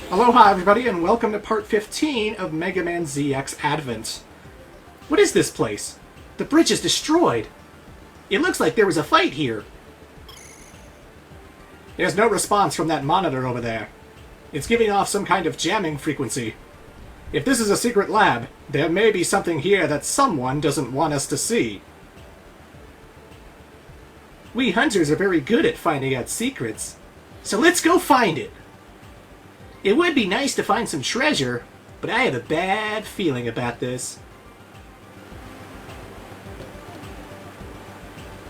Aloha everybody, and welcome to part 15 of Mega Man ZX Advent. What is this place? The bridge is destroyed. It looks like there was a fight here. There's no response from that monitor over there. It's giving off some kind of jamming frequency. If this is a secret lab, there may be something here that someone doesn't want us to see. We hunters are very good at finding out secrets, so let's go find it. It would be nice to find some treasure, but I have a bad feeling about this.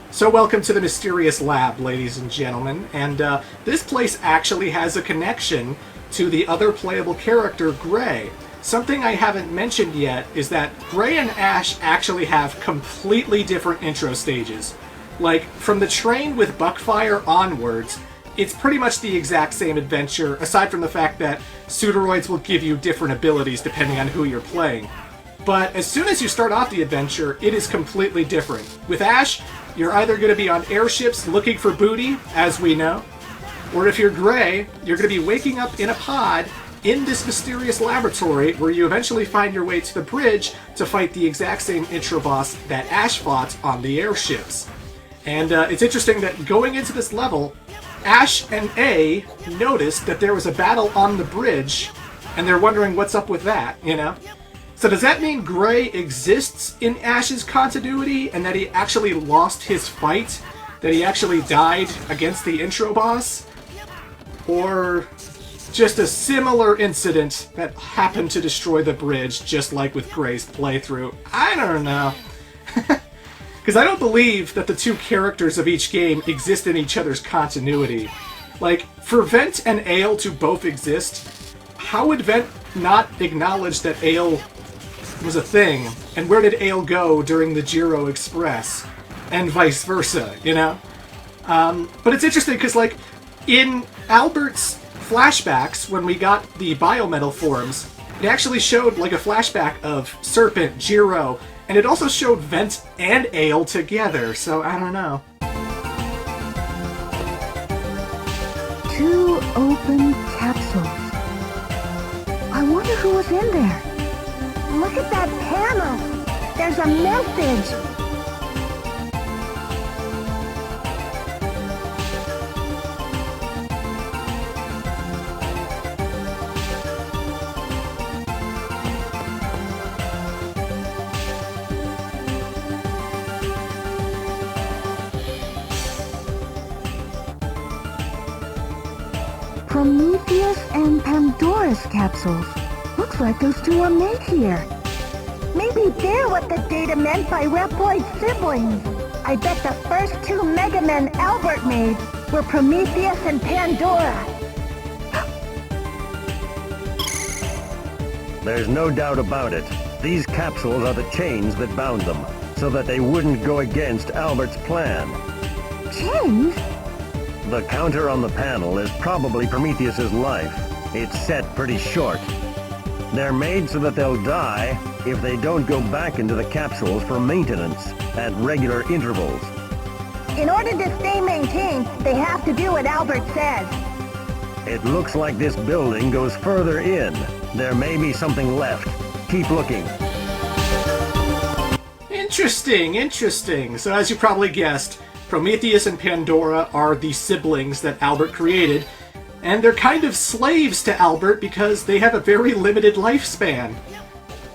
So welcome to the Mysterious Lab, ladies and gentlemen, and this place actually has a connection to the other playable character, Gray. Something I haven't mentioned yet is that Gray and Ashe actually have completely different intro stages. Like, from the train with Buckfire onwards, it's pretty much the exact same adventure, aside from the fact that Pseudoroids will give you different abilities depending on who you're playing. But as soon as you start off the adventure, it is completely different. With Ashe, you're either going to be on airships looking for booty, as we know, or if you're Gray, you're going to be waking up in a pod in this mysterious laboratory where you eventually find your way to the bridge to fight the exact same intro boss that Ashe fought on the airships. And it's interesting that going into this level, Ashe and A noticed that there was a battle on the bridge, and they're wondering what's up with that, you know? So does that mean Gray exists in Ashe's continuity, and that he actually lost his fight? That he actually died against the intro boss? Or just a similar incident that happened to destroy the bridge, just like with Gray's playthrough? I don't know. Because I don't believe that the two characters of each game exist in each other's continuity. Like, for Vent and Ale to both exist, how would Vent not acknowledge that Ale was a thing? And where did Ale go during the Jiro Express? And vice versa, you know? But it's interesting because, like, in Albert's flashbacks, when we got the biometal forms, it actually showed, like, a flashback of Serpent, Jiro, and it also showed Vent and Ale together, so I don't know. Two open capsules. I wonder who was in there. Look at that panel! There's a message! Prometheus and Pandora's capsules. Looks like those two are made here. Maybe they're what the data meant by Reploid siblings. I bet the first two Mega Men Albert made were Prometheus and Pandora. There's no doubt about it. These capsules are the chains that bound them, so that they wouldn't go against Albert's plan. Chains? The counter on the panel is probably Prometheus's life. It's set pretty short. They're made so that they'll die if they don't go back into the capsules for maintenance at regular intervals. In order to stay maintained, they have to do what Albert says. It looks like this building goes further in. There may be something left. Keep looking. Interesting. So as you probably guessed, Prometheus and Pandora are the siblings that Albert created, and they're kind of slaves to Albert because they have a very limited lifespan.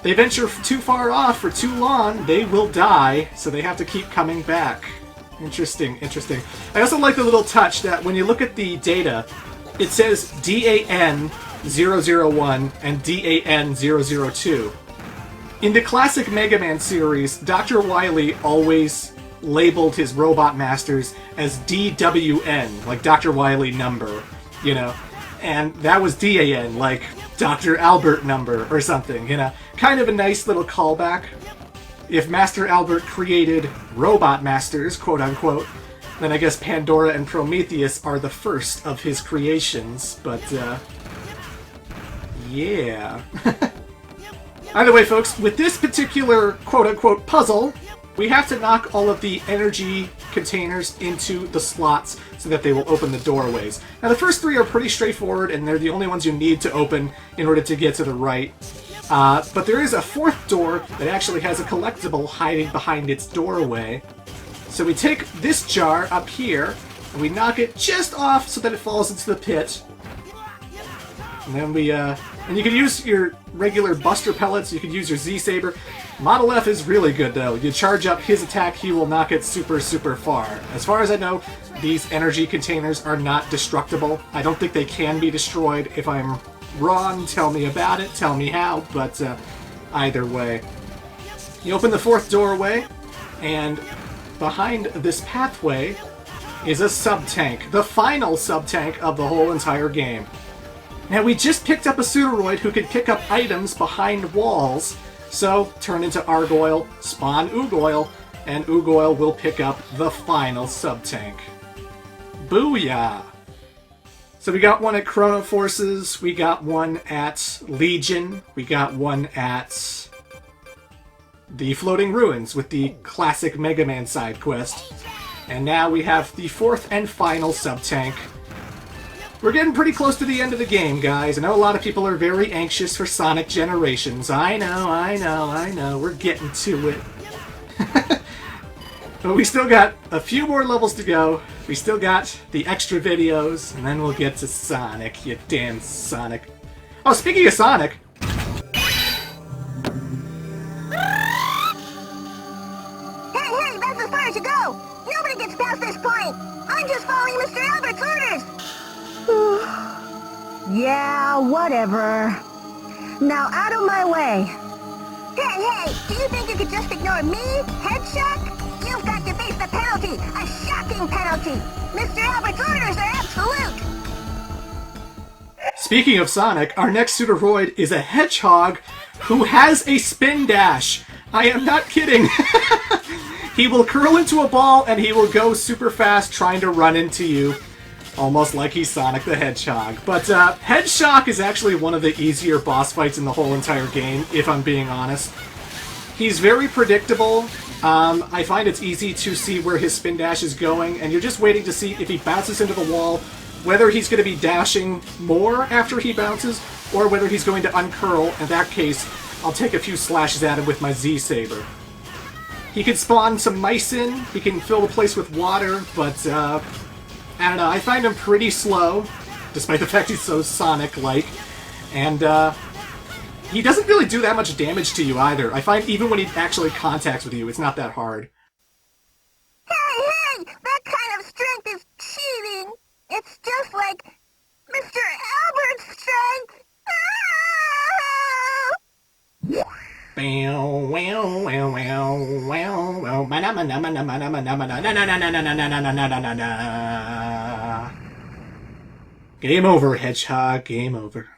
They venture too far off for too long, they will die, so they have to keep coming back. Interesting. I also like the little touch that when you look at the data, it says DAN-001 and DAN-002. In the classic Mega Man series, Dr. Wily always labeled his robot masters as DWN, like Dr. Wily number, you know, and that was DAN, like Dr. Albert number or something, you know. Kind of a nice little callback. If Master Albert created robot masters, quote unquote, then I guess Pandora and Prometheus are the first of his creations, but yeah. Either way, folks, with this particular quote unquote puzzle, we have to knock all of the energy containers into the slots so that they will open the doorways. Now the first 3 are pretty straightforward, and they're the only ones you need to open in order to get to the right. But there is a 4th door that actually has a collectible hiding behind its doorway. So we take this jar up here, and we knock it just off so that it falls into the pit. And then we, and you can use your regular Buster Pellets, you can use your Z-Saber. Model F is really good though. You charge up his attack, he will knock it super, super far. As far as I know, these energy containers are not destructible. I don't think they can be destroyed. If I'm wrong, tell me about it, tell me how, but either way. You open the 4th doorway, and behind this pathway is a sub-tank, the final sub-tank of the whole entire game. Now we just picked up a Pseudoroid who can pick up items behind walls, so turn into Argoyle, spawn Ugoyle, and Ugoyle will pick up the final sub-tank. Booyah! So we got one at Chrono Forces, we got one at Legion, we got one at the Floating Ruins with the classic Mega Man side quest, and now we have the 4th and final sub-tank. We're getting pretty close to the end of the game, guys. I know a lot of people are very anxious for Sonic Generations. I know. We're getting to it. But we still got a few more levels to go. We still got the extra videos, and then we'll get to Sonic, you damn Sonic. Oh, speaking of Sonic... Hey, that's as far as you go! Nobody gets past this point! I'm just following Mr. Albert's orders! Yeah, whatever. Now out of my way. Hey, do you think you could just ignore me, Hedgehog? You've got to face the penalty, a shocking penalty. Mr. Albert's orders are absolute. Speaking of Sonic, our next Pseudoroid is a hedgehog who has a spin dash. I am not kidding. He will curl into a ball and he will go super fast trying to run into you. Almost like he's Sonic the Hedgehog. But Hedgehog is actually one of the easier boss fights in the whole entire game, if I'm being honest. He's very predictable. I find it's easy to see where his spin dash is going, and you're just waiting to see if he bounces into the wall, whether he's going to be dashing more after he bounces, or whether he's going to uncurl. In that case, I'll take a few slashes at him with my Z-Saber. He can spawn some mice in, he can fill the place with water, but I don't know, I find him pretty slow, despite the fact he's so Sonic-like, and he doesn't really do that much damage to you either. I find even when he actually contacts with you, it's not that hard. Hey, that kind of strength is cheating. It's just like Mr. Albert's strength. Game over, Hedgehog. Game over.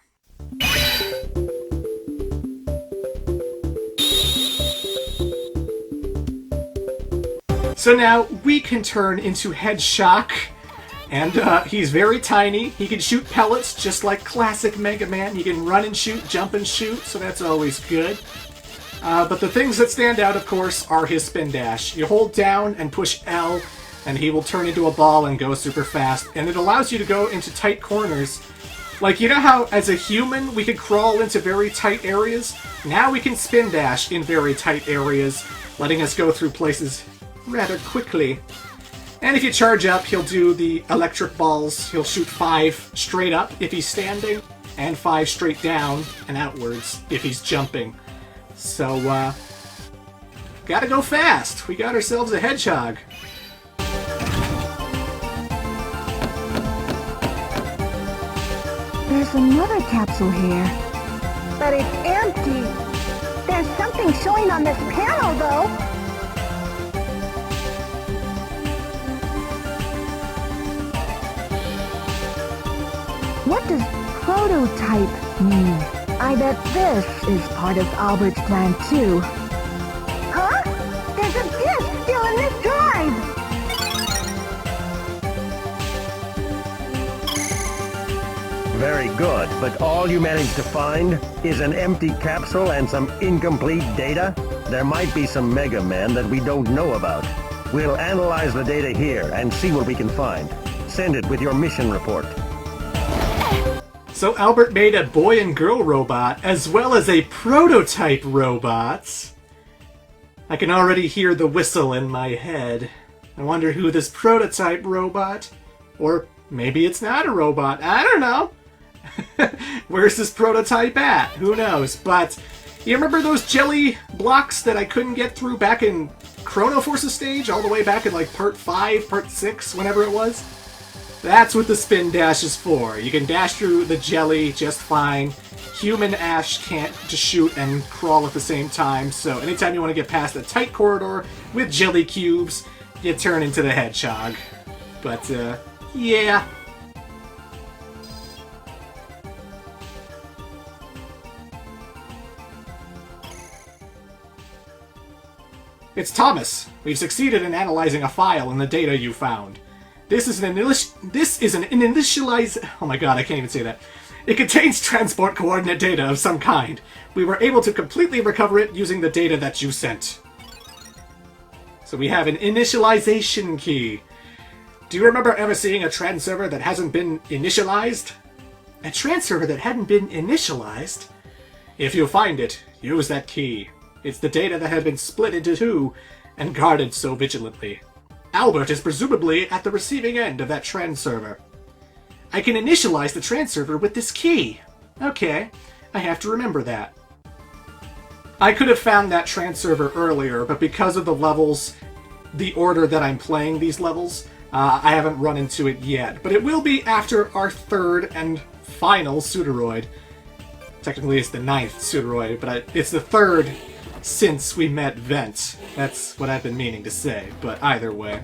So now we can turn into Hedgehog, and he's very tiny. He can shoot pellets just like classic Mega Man. He can run and shoot, jump and shoot, so that's always good. But the things that stand out, of course, are his spin dash. You hold down and push L, and he will turn into a ball and go super fast. And it allows you to go into tight corners. Like, you know how as a human we can crawl into very tight areas? Now we can spin dash in very tight areas, letting us go through places rather quickly. And if you charge up, he'll do the electric balls. He'll shoot 5 straight up if he's standing, and 5 straight down and outwards if he's jumping. So, gotta go fast. We got ourselves a Hedgehog. There's another capsule here. But it's empty. There's something showing on this panel, though. What does prototype mean? I bet this is part of Albert's plan, too. Huh? There's a disc still in this drive! Very good, but all you managed to find is an empty capsule and some incomplete data? There might be some Mega Men that we don't know about. We'll analyze the data here and see what we can find. Send it with your mission report. So Albert made a boy and girl robot, as well as a prototype robot. I can already hear the whistle in my head. I wonder who this prototype robot, or maybe it's not a robot, I don't know. Where's this prototype at? Who knows? But you remember those jelly blocks that I couldn't get through back in Chrono Force's stage, all the way back in like part 5, part 6, whenever it was? That's what the spin dash is for. You can dash through the jelly just fine. Human Ashe can't just shoot and crawl at the same time, so anytime you want to get past a tight corridor with jelly cubes, you turn into the hedgehog. But, yeah. It's Thomas. We've succeeded in analyzing a file in the data you found. This is an initialize. Oh my god, I can't even say that. It contains transport coordinate data of some kind. We were able to completely recover it using the data that you sent. So we have an initialization key. Do you remember ever seeing a transerver that hasn't been initialized? A transerver that hadn't been initialized? If you find it, use that key. It's the data that had been split into two and guarded so vigilantly. Albert is presumably at the receiving end of that transerver. I can initialize the transerver with this key. Okay, I have to remember that. I could have found that transerver earlier, but because of the levels, the order that I'm playing these levels, I haven't run into it yet. But it will be after our third and final Pseudoroid. Technically it's the 9th Pseudoroid, but it's the third since we met Vent. That's what I've been meaning to say, but either way.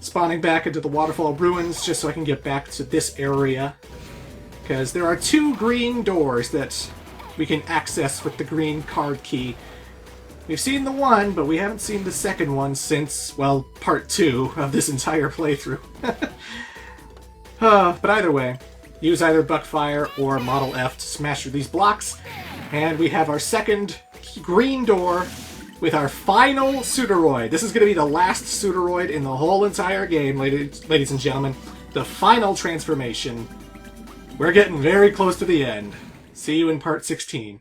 Spawning back into the Waterfall Ruins just so I can get back to this area. Because there are 2 green doors that we can access with the green card key. We've seen the one, but we haven't seen the second one since, well, part 2 of this entire playthrough. But either way, use either Buckfire or Model F to smash through these blocks, and we have our second green door with our final Pseudoroid. This is going to be the last Pseudoroid in the whole entire game, ladies and gentlemen. The final transformation. We're getting very close to the end. See you in part 16.